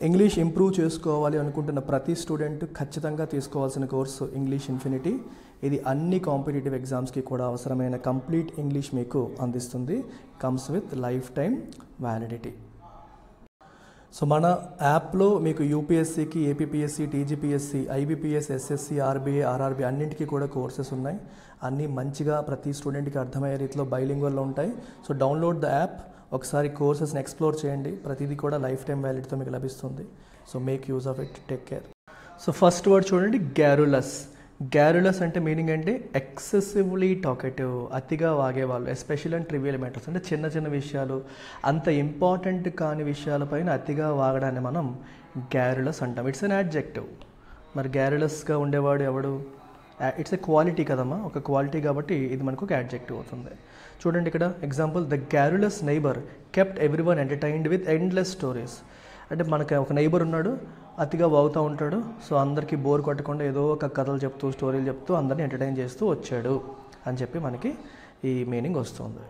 English improve చేసుకోవాలి అనుకుంటున్న ప్రతి స్టూడెంట్ ఖచ్చితంగా తీసుకోవాల్సిన కోర్సు ఇంగ్లీష్ ఇన్ఫినిటీ. ఇది అన్ని కాంపిటేటివ్ ఎగ్జామ్స్కి కూడా అవసరమైన కంప్లీట్ ఇంగ్లీష్ మీకు అందిస్తుంది. Comes with lifetime validity. So మన యాప్లో మీకు యూపీఎస్సీకి, APPSC, TGPSC, IBPS, SSC, RBI, RRB అన్నింటికీ కూడా కోర్సెస్ ఉన్నాయి. అన్నీ మంచిగా ప్రతి స్టూడెంట్కి అర్థమయ్యే రీతిలో బైలింగ్వల్లో ఉంటాయి. సో డౌన్లోడ్ ద యాప్, ఒకసారి కోర్సెస్ని ఎక్స్ప్లోర్ చేయండి. ప్రతిదీ కూడా లైఫ్ టైం వ్యాలిడిటీతో మీకు లభిస్తుంది. So make use of it. Take care. So first word చూడండి, గ్యారులస్. గ్యారులస్ అంటే మీనింగ్ అంటే ఎక్సెసివ్లీ టాకెటివ్, అతిగా వాగేవాళ్ళు. ఎస్పెషల్ అండ్ ట్రివియల్ మ్యాటర్స్ అంటే చిన్న చిన్న విషయాలు, అంత ఇంపార్టెంట్ కాని విషయాలపైన అతిగా వాగడాన్ని మనం గ్యారులస్ అంటాం. It's an adjective. మరి గ్యారులస్గా ఉండేవాడు ఎవడు? ఇట్స్ ఎ క్వాలిటీ కదమ్మా, ఒక క్వాలిటీ కాబట్టి ఇది మనకు ఒక యాడ్జెక్టివ్ అవుతుంది. చూడండి ఇక్కడ example, the garrulous neighbour kept everyone entertained with endless stories. అంటే మనకి ఒక నైబర్ ఉన్నాడు, అతిగా వాగుతూ ఉంటాడు. సో అందరికీ బోర్ కొట్టకుండా ఏదో ఒక కథలు చెప్తూ, స్టోరీలు చెప్తూ అందరిని ఎంటర్టైన్ చేస్తూ వచ్చాడు అని చెప్పి మనకి ఈ మీనింగ్ వస్తుంది.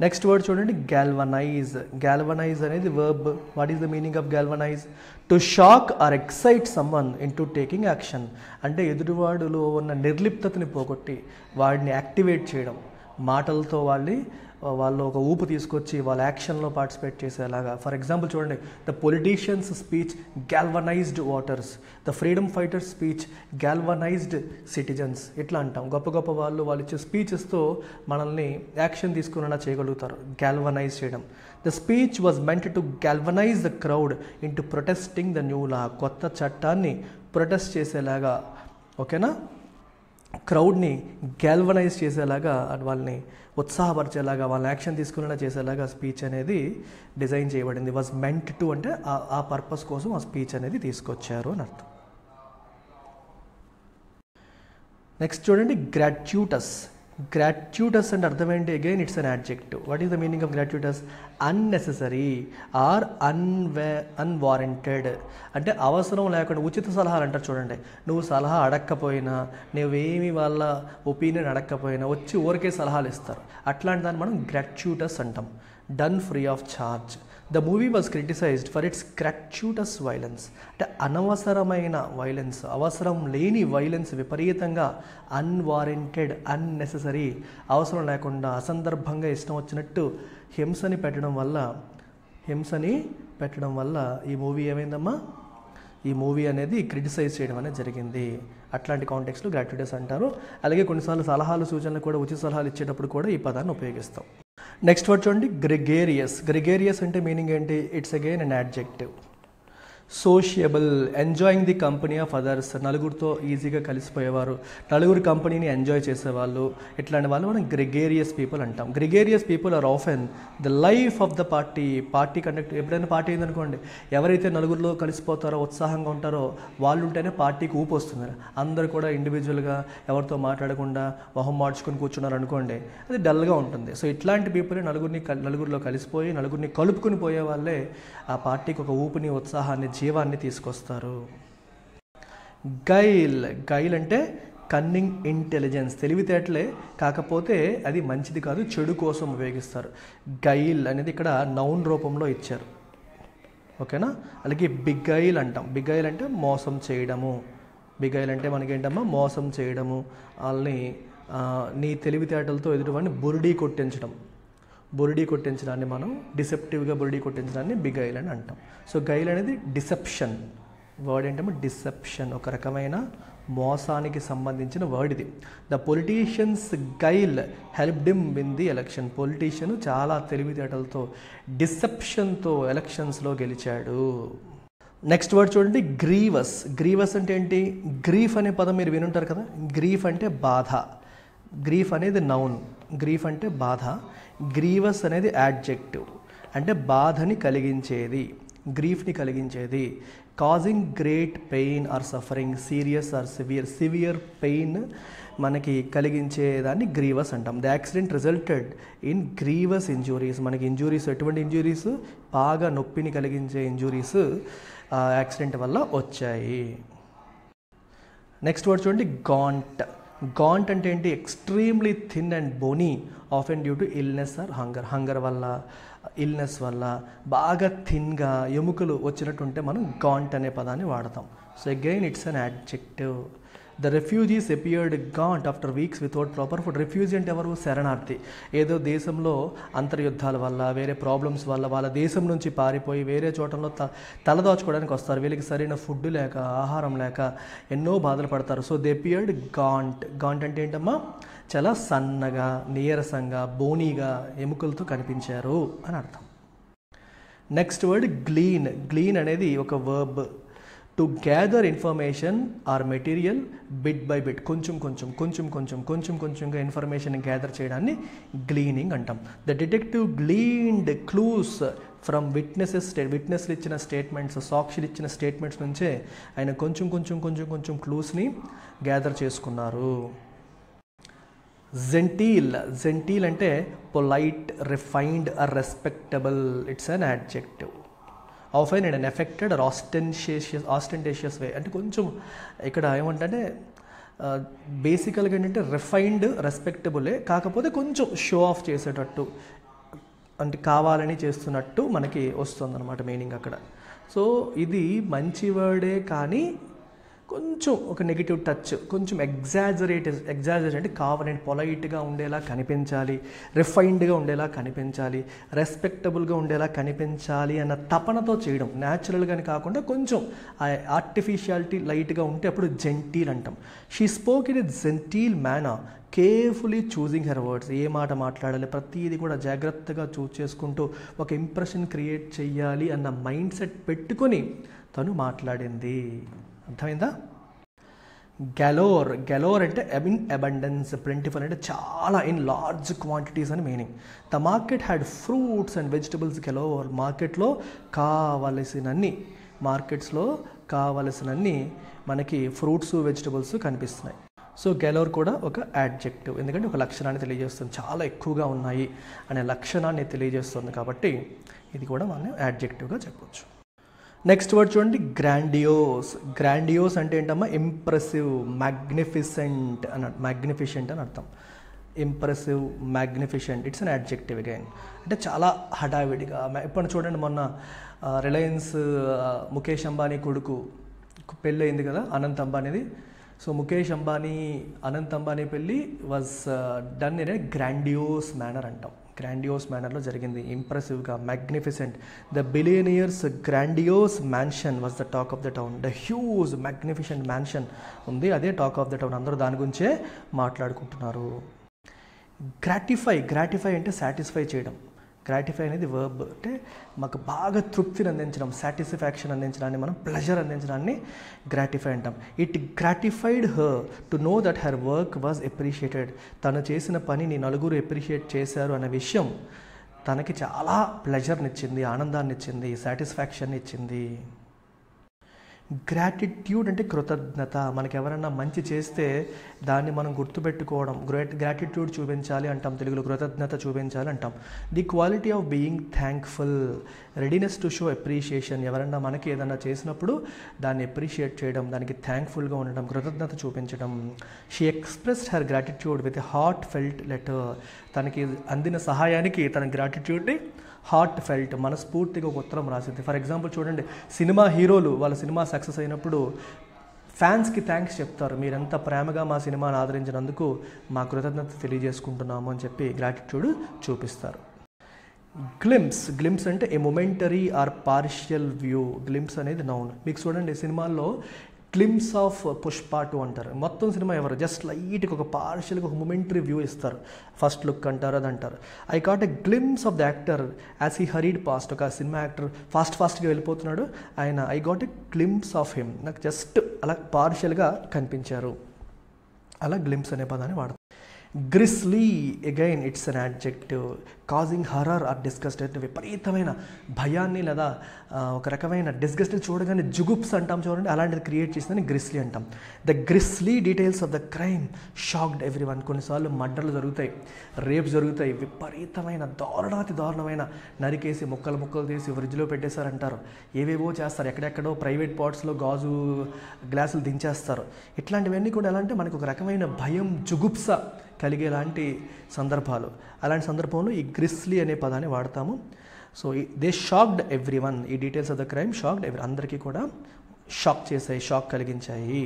నెక్స్ట్ వర్డ్ చూడండి, గ్యాల్వనైజ్. గ్యాల్వనైజ్ అనేది verb. What is the meaning of galvanise? To shock or excite someone into taking action. అంటే ఎదుటివాడులో ఉన్న నిర్లిప్తతని పోగొట్టి వాడిని యాక్టివేట్ చేయడం, మాటలతో వాళ్ళు ఒక ఊపు తీసుకొచ్చి వాళ్ళ యాక్షన్లో పార్టిసిపేట్ చేసేలాగా. ఫర్ ఎగ్జాంపుల్ చూడండి, the politicians speech galvanised waters, the freedom fighters speech galvanised citizens. ఇట్లా అంటాం. గొప్ప గొప్ప వాళ్ళు ఇచ్చే స్పీచెస్తో మనల్ని యాక్షన్ తీసుకునేలా చేయగలుగుతారు, గ్యాల్వనైజ్ చేయడం. The speech was meant to galvanise the crowd in to protesting the new లా. కొత్త చట్టాన్ని ప్రొటెస్ట్ చేసేలాగా, ఓకేనా, క్రౌడ్ని గ్యాల్వనైజ్ చేసేలాగా, వాళ్ళని ఉత్సాహపరిచేలాగా, వాళ్ళని యాక్షన్ తీసుకునేలా చేసేలాగా స్పీచ్ అనేది డిజైన్ చేయబడింది. వాజ్ మెంట్ టు అంటే ఆ పర్పస్ కోసం ఆ స్పీచ్ అనేది తీసుకొచ్చారు అని అర్థం. నెక్స్ట్ చూడండి, గ్రాట్యూటస్. గ్రాట్యూటస్ అంటే అర్థం ఏంటి? Again it's an adjective. What is the meaning of gratuitous? Unnecessary or unwarranted. అంటే అవసరం లేకుండా, ఉచిత సలహాలు అంటారు చూడండి. నువ్వు సలహా అడగకపోయినా, నువ్వేమి వాళ్ళ ఒపీనియన్ అడగకపోయినా వచ్చి ఊరికే సలహాలు ఇస్తారు. అట్లాంటి దాన్ని మనం గ్రాట్యూటస్ అంటాం. Done free of charge. The movie was criticised for its gratuitous violence. అంటే అనవసరమైన వైలెన్స్, అవసరం లేని వైలెన్స్, విపరీతంగా అన్వారంటెడ్, అన్నెసెసరీ, అవసరం లేకుండా అసందర్భంగా ఇష్టం వచ్చినట్టు హింసని పెట్టడం వల్ల ఈ మూవీ ఏమైందమ్మా? ఈ మూవీ అనేది క్రిటిసైజ్ చేయడం అనేది జరిగింది. అట్లాంటి కాంటెక్స్లో గ్రాట్యుటస్ అంటారు. అలాగే కొన్నిసార్లు సలహాలు, సూచనలు కూడా, ఉచిత సలహాలు ఇచ్చేటప్పుడు కూడా ఈ పదాన్ని ఉపయోగిస్తాం. నెక్స్ట్ వర్డ్ చూడండి, గ్రెగేరియస్. గ్రెగేరియస్ అంటే మీనింగ్ ఏంటి? It's again an adjective. Sociable, enjoying the company of others. నలుగురితో ఈజీగా కలిసిపోయేవారు, నలుగురు కంపెనీని ఎంజాయ్ చేసేవాళ్ళు. ఇట్లాంటి వాళ్ళు మనం గ్రెగేరియస్ పీపుల్ అంటాం. Gregarious people are often the life of the party conduct. ఎప్పుడైనా పార్టీ అయిందనుకోండి, ఎవరైతే నలుగురిలో కలిసిపోతారో, ఉత్సాహంగా ఉంటారో వాళ్ళు ఉంటేనే పార్టీకి ఊపు వస్తుంది. అందరూ కూడా ఇండివిజువల్గా ఎవరితో మాట్లాడకుండా మొహం మార్చుకొని కూర్చున్నారు అనుకోండి, అది డల్గా ఉంటుంది. సో ఇట్లాంటి పీపుల్ నలుగురిలో కలిసిపోయి, నలుగురిని కలుపుకుని పోయే వాళ్ళే ఆ పార్టీకి ఒక ఊపిని, ఉత్సాహాన్ని, జీవాన్ని తీసుకొస్తారు. గైల్ అంటే కన్నింగ్ ఇంటెలిజెన్స్, తెలివితేటలే, కాకపోతే అది మంచిది కాదు, చెడు కోసం ఉపయోగిస్తారు. గైల్ అనేది ఇక్కడ నౌన్ రూపంలో ఇచ్చారు, ఓకేనా. అలాగే బిగైల్ అంటాం. బిగైల్ అంటే మోసం చేయడము. బిగైల్ అంటే మనకేంటమ్మా? మోసం చేయడము. వాళ్ళని నీ తెలివితేటలతో ఎదుటివాడిని బురిడీ కొట్టించడాన్ని మనం డిసెప్టివ్గా బురిడీ కొట్టించడాన్ని బిగైల్ అని అంటాం. సో గైల్ అనేది డిసెప్షన్ వర్డ్. ఏంటంటే డిసెప్షన్, ఒక రకమైన మోసానికి సంబంధించిన వర్డ్ ఇది. The politicians guile helped him win the election. Politician చాలా తెలివితేటలతో, డిసెప్షన్తో ఎలక్షన్స్లో గెలిచాడు. నెక్స్ట్ వర్డ్ చూడండి, గ్రీవస్. గ్రీవస్ అంటే ఏంటి? గ్రీఫ్ అనే పదం మీరు వినుంటారు కదా. గ్రీఫ్ అంటే బాధ. గ్రీఫ్ అనేది నౌన్, గ్రీఫ్ అంటే బాధ. గ్రీవస్ అనేది యాడ్జెక్టివ్, అంటే బాధని కలిగించేది, గ్రీఫ్ని కలిగించేది. Causing great pain or suffering, serious or severe pain మనకి కలిగించేదాన్ని గ్రీవస్ అంటాం. The accident resulted in grievous injuries. మనకి ఇంజురీస్, ఎటువంటి ఇంజురీస్? బాగా నొప్పిని కలిగించే ఇంజురీస్ యాక్సిడెంట్ వల్ల వచ్చాయి. నెక్స్ట్ వర్డ్ చూడండి, గాంట్. గాంట్ అంటే ఏంటి? Extremely thin and bony, often due to illness or hunger. Hunger వల్ల, ఇల్నెస్ వల్ల బాగా థిన్గా ఎముకలు వచ్చినట్టుంటే మనం గాంట్ అనే పదాన్ని వాడతాం. So again it's an adjective. The refugees appeared can't after weeks without proper food. Refugee అంటే ఎవరు? శరణార్థి. ఏదో దేశంలో అంతర్యుద్ధాల వల్ల వేరే ప్రాబ్లమ్స్ వల్ల వాళ్ళ దేశం నుంచి పారిపోయి వేరే చోటలో తలదాచుకోవడానికి వస్తారు. వీళ్ళకి సరైన ఫుడ్ లేక ఆహారం లేక ఎన్నో బాధలు పడతారు. So they appeared can't. Gaunt అంటే ఏంటమ్మా? చాలా సన్నగా నీరసంగా బోనీగా ఎముకలతో కనిపించారు అని అర్థం. Next word గ్లీన్. గ్లీన్ అనేది ఒక verb. To gather information are material bit by bit, కొంచెంగా ఇన్ఫర్మేషన్ గ్యాదర్ చేయడాన్ని గ్లీనింగ్ అంటాం. The detective gleaned clues from విట్నెస్లు ఇచ్చిన స్టేట్మెంట్స్, సాక్షులు ఇచ్చిన స్టేట్మెంట్స్ నుంచే ఆయన కొంచెం క్లూస్ని గ్యాదర్ చేసుకున్నారు. జెంటీల్ అంటే polite, refined or respectable. It's an adjective. Often in an affected or ostentatious way. అంటే కొంచెం ఇక్కడ ఏమంటే బేసికల్గా ఏంటంటే రిఫైన్డ్ రెస్పెక్టబులే, కాకపోతే కొంచెం షో ఆఫ్ చేసేటట్టు, అంటే కావాలని చేస్తున్నట్టు మనకి వస్తుంది అనమాట మీనింగ్ అక్కడ. సో ఇది మంచి వర్డే కానీ కొంచెం ఒక నెగిటివ్ టచ్, కొంచెం ఎగ్జాజరేట్ అంటే కావాలంటే పొలైట్గా ఉండేలా కనిపించాలి, రిఫైన్డ్గా ఉండేలా కనిపించాలి, రెస్పెక్టబుల్గా ఉండేలా కనిపించాలి అన్న తపనతో చేయడం. న్యాచురల్గాని కాకుండా కొంచెం ఆర్టిఫిషియాలిటీ లైట్గా ఉంటే అప్పుడు జెంటీల్ అంటాం. She spoke in a genteel manner, carefully choosing her words. ఏ మాట మాట్లాడాలి ప్రతిదీ కూడా జాగ్రత్తగా చూస్ చేసుకుంటూ ఒక ఇంప్రెషన్ క్రియేట్ చేయాలి అన్న మైండ్ సెట్ పెట్టుకొని తను మాట్లాడింది. అర్థమైందా? గెలోర్ అంటే ఇన్ అబండెన్స్, ప్లెంటిఫుల్ అంటే చాలా, ఇన్ లార్జ్ క్వాంటిటీస్ అని meaning. The market had fruits and vegetables galore. మార్కెట్స్లో కావలసినన్ని మనకి ఫ్రూట్స్ వెజిటబుల్స్ కనిపిస్తున్నాయి. సో గెలోర్ కూడా ఒక యాడ్జెక్టివ్, ఎందుకంటే ఒక లక్షణాన్ని తెలియజేస్తుంది, చాలా ఎక్కువగా ఉన్నాయి అనే లక్షణాన్ని తెలియజేస్తుంది కాబట్టి ఇది కూడా మనం యాడ్జెక్టివ్గా చెప్పవచ్చు. నెక్స్ట్ వర్డ్ చూడండి, గ్రాండియోస్ అంటే ఏంటమ్మా? ఇంప్రెసివ్, మ్యాగ్నిఫిసెంట్ అని అర్థం. Impressive, magnificent, it's an adjective again. అంటే చాలా హడావిడిగా. ఇప్పుడు చూడండి, మొన్న రిలయన్స్ ముఖేష్ అంబానీ కొడుకు పెళ్ళి అయింది కదా, అనంత్ అంబానీది. సో ముఖేష్ అంబానీ అనంత్ అంబానీ పెళ్ళి was done in a grandiose manner అంటాం. గ్రాండియోస్ మేనర్లో జరిగింది, ఇంప్రెసివ్గా, magnificent. The billionaire's grandiose mansion was the talk of the town. The huge magnificent mansion ఉంది, అదే టాక్ ఆఫ్ ద టౌన్. అందరూ దాని గురించే మాట్లాడుకుంటున్నారు. గ్రాటిఫై అంటే సాటిస్ఫై చేయడం. గ్రాటిఫై అనేది వర్బ్, అంటే మాకు బాగా తృప్తిని అందించడం, సాటిస్ఫాక్షన్ అందించడాన్ని, మనం ప్లెజర్ అందించడాన్ని గ్రాటిఫై అంటాం. It gratified her to know that her work was appreciated. తను చేసిన పనిని నలుగురు అప్రిషియేట్ చేశారు అనే విషయం తనకి చాలా ప్లెజర్నిచ్చింది, ఆనందాన్ని ఇచ్చింది, సాటిస్ఫాక్షన్ ఇచ్చింది. గ్రాటిట్యూడ్ అంటే కృతజ్ఞత. మనకి ఎవరన్నా మంచి చేస్తే దాన్ని మనం గుర్తుపెట్టుకోవడం, గ్రాటిట్యూడ్ చూపించాలి అంటాం తెలుగులో, కృతజ్ఞత చూపించాలి అంటాం. The quality of being thankful, readiness to show appreciation. ఎవరన్నా మనకి ఏదన్నా చేసినప్పుడు దాన్ని అప్రిషియేట్ చేయడం, దానికి థ్యాంక్ఫుల్గా ఉండడం, కృతజ్ఞత చూపించడం. She expressed her gratitude with heart felt letter. తనకి అందిన సహాయానికి తన గ్రాటిట్యూడ్ని హార్ట్ ఫెల్ట్, మనస్ఫూర్తిగా ఒక ఉత్తరం రాసింది. ఫర్ ఎగ్జాంపుల్ చూడండి, సినిమా హీరోలు వాళ్ళ సినిమా సక్సెస్ అయినప్పుడు ఫ్యాన్స్కి థ్యాంక్స్ చెప్తారు. మీరెంత ప్రేమగా మా సినిమాను ఆదరించినందుకు మా కృతజ్ఞత తెలియజేసుకుంటున్నాము అని చెప్పి గ్రాటిట్యూడ్ చూపిస్తారు. గ్లిమ్స్ అంటే a momentary or partial view. Glimpse అనేది నౌన్. మీకు చూడండి సినిమాల్లో గ్లిమ్స్ ఆఫ్ పుష్ప 2 అంటారు. మొత్తం సినిమా ఎవరు జస్ట్ లైట్గా ఒక పార్షియల్గా ఒక మొమెంటరీ వ్యూ ఇస్తారు, ఫస్ట్ లుక్ అంటారు, అది అంటారు. I got a glimpse of the actor as he hurried past. ఒక సినిమా యాక్టర్ ఫాస్ట్గా వెళ్ళిపోతున్నాడు, ఆయన I got a glimpse of him, నాకు జస్ట్ అలా పార్షియల్గా కనిపించారు. అలా గ్లిమ్స్ అనే పదాన్ని వాడతారు. Grisly again it's an adjective, causing horror or disgust. అంటే విపరీతమైన భయాన్ని లేదా ఒక రకమైన డిస్గస్ట్ చూడగానే జుగుప్స్ అంటాం చూడండి, అలాంటిది క్రియేట్ చేసిందని గ్రిస్లీ అంటాం. The grisly details of the crime shocked everyone. కొన్నిసార్లు మర్డర్లు జరుగుతాయి, రేప్ జరుగుతాయి, విపరీతమైన దారుణమైన నరికేసి ముక్కలు తీసి ఫ్రిడ్జ్లో పెట్టేశారంటారు, ఏవేవో చేస్తారు, ఎక్కడెక్కడో ప్రైవేట్ పాట్స్లో గాజు గ్లాసులు దించేస్తారు. ఇట్లాంటివన్నీ కూడా ఎలా అంటే మనకు ఒక రకమైన భయం, జుగుప్స కలిగేలాంటి సందర్భాలు. అలాంటి సందర్భంలో ఈ గ్రిస్లీ అనే పదాన్ని వాడతాము. So they shocked everyone. ఈ details of the crime shocked అందరికీ కూడా షాక్ చేశాయి, షాక్ కలిగించాయి.